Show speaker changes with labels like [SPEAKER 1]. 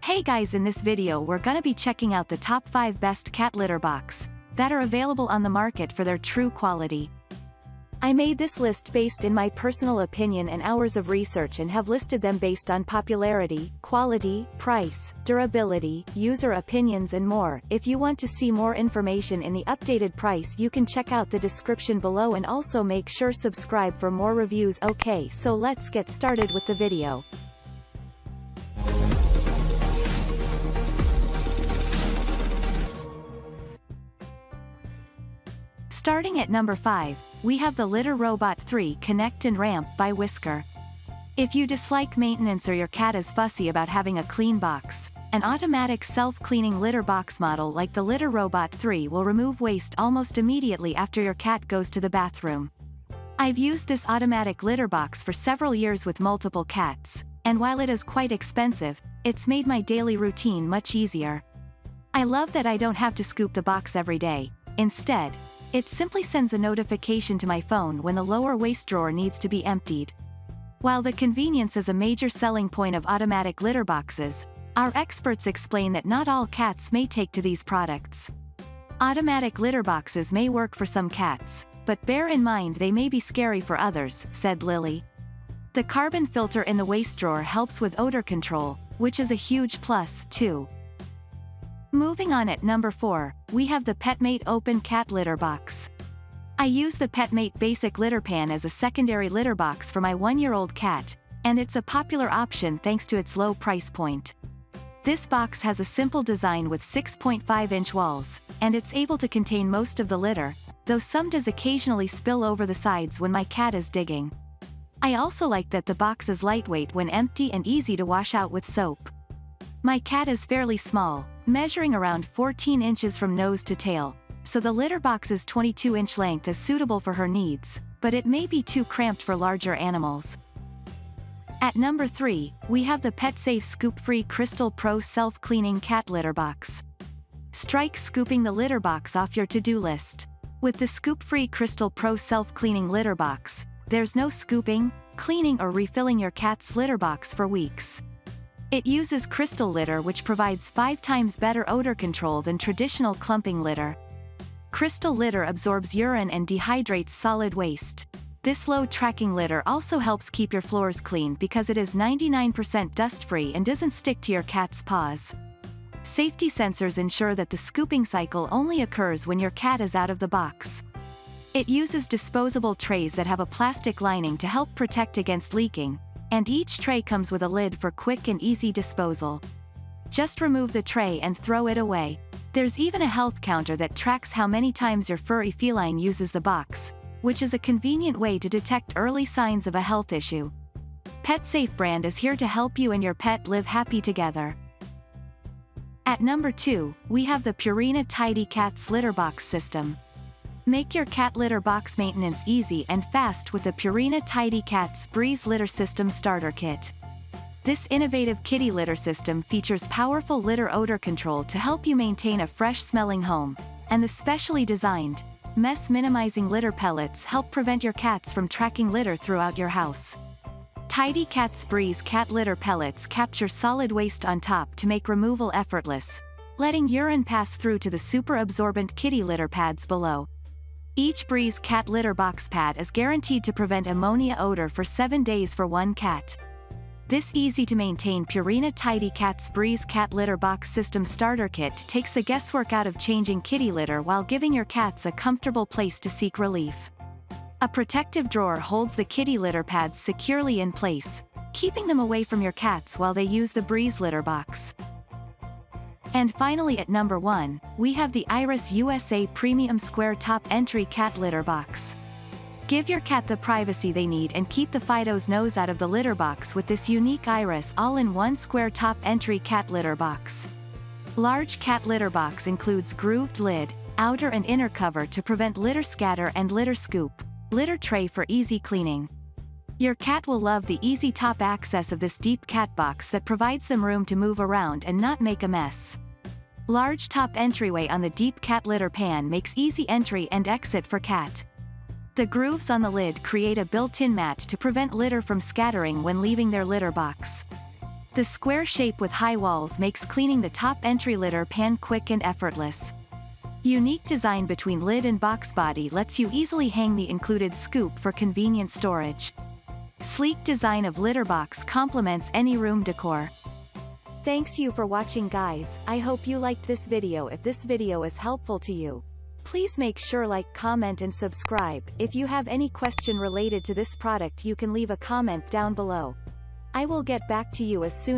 [SPEAKER 1] Hey guys, in this video we're gonna be checking out the top 5 best cat litter box that are available on the market for their true quality. I made this list based in my personal opinion and hours of research and have listed them based on popularity, quality, price, durability, user opinions and more. If you want to see more information in the updated price, you can check out the description below and also make sure subscribe for more reviews. Okay, so let's get started with the video. Starting at number 5, we have the Litter Robot 3 Connect and Ramp by Whisker. If you dislike maintenance or your cat is fussy about having a clean box, an automatic self-cleaning litter box model like the Litter Robot 3 will remove waste almost immediately after your cat goes to the bathroom. I've used this automatic litter box for several years with multiple cats, and while it is quite expensive, it's made my daily routine much easier. I love that I don't have to scoop the box every day. Instead, it simply sends a notification to my phone when the lower waste drawer needs to be emptied. While the convenience is a major selling point of automatic litter boxes, our experts explain that not all cats may take to these products. Automatic litter boxes may work for some cats, but bear in mind they may be scary for others, said Lily. The carbon filter in the waste drawer helps with odor control, which is a huge plus, too. Moving on, at number 4, we have the Petmate Open Cat Litter Box. I use the Petmate Basic Litter Pan as a secondary litter box for my 1-year-old cat, and it's a popular option thanks to its low price point. This box has a simple design with 6.5-inch walls, and it's able to contain most of the litter, though some does occasionally spill over the sides when my cat is digging. I also like that the box is lightweight when empty and easy to wash out with soap. My cat is fairly small, measuring around 14 inches from nose to tail, so the litter box's 22-inch length is suitable for her needs, but it may be too cramped for larger animals. At number 3, we have the PetSafe ScoopFree Crystal Pro Self-Cleaning Cat Litter Box. Strike scooping the litter box off your to-do list. With the ScoopFree Crystal Pro Self-Cleaning Litter Box, there's no scooping, cleaning or refilling your cat's litter box for weeks. It uses crystal litter, which provides 5 times better odor control than traditional clumping litter. Crystal litter absorbs urine and dehydrates solid waste. This load-tracking litter also helps keep your floors clean because it is 99% dust-free and doesn't stick to your cat's paws. Safety sensors ensure that the scooping cycle only occurs when your cat is out of the box. It uses disposable trays that have a plastic lining to help protect against leaking, and each tray comes with a lid for quick and easy disposal. Just remove the tray and throw it away. There's even a health counter that tracks how many times your furry feline uses the box, which is a convenient way to detect early signs of a health issue. PetSafe brand is here to help you and your pet live happy together. At number 2, we have the Purina Tidy Cats Litter Box System. Make your cat litter box maintenance easy and fast with the Purina Tidy Cats Breeze Litter System Starter Kit. This innovative kitty litter system features powerful litter odor control to help you maintain a fresh-smelling home, and the specially designed, mess-minimizing litter pellets help prevent your cats from tracking litter throughout your house. Tidy Cats Breeze Cat Litter Pellets capture solid waste on top to make removal effortless, letting urine pass through to the super-absorbent kitty litter pads below. Each Breeze cat litter box pad is guaranteed to prevent ammonia odor for 7 days for one cat. This easy-to-maintain Purina Tidy Cats Breeze Cat Litter Box System Starter Kit takes the guesswork out of changing kitty litter while giving your cats a comfortable place to seek relief. A protective drawer holds the kitty litter pads securely in place, keeping them away from your cats while they use the Breeze litter box. And finally, at number 1, we have the Iris USA Premium Square Top Entry Cat Litter Box. Give your cat the privacy they need and keep the Fido's nose out of the litter box with this unique Iris all-in-one square top entry cat litter box. Large cat litter box includes grooved lid, outer and inner cover to prevent litter scatter and litter scoop, litter tray for easy cleaning. Your cat will love the easy top access of this deep cat box that provides them room to move around and not make a mess. Large top entryway on the deep cat litter pan makes easy entry and exit for cat. The grooves on the lid create a built-in mat to prevent litter from scattering when leaving their litter box. The square shape with high walls makes cleaning the top entry litter pan quick and effortless. Unique design between lid and box body lets you easily hang the included scoop for convenient storage. Sleek design of Litterbox complements any room decor. Thanks you for watching, guys. I hope you liked this video. If this video is helpful to you, please make sure like, comment and subscribe. If you have any question related to this product, you can leave a comment down below. I will get back to you as soon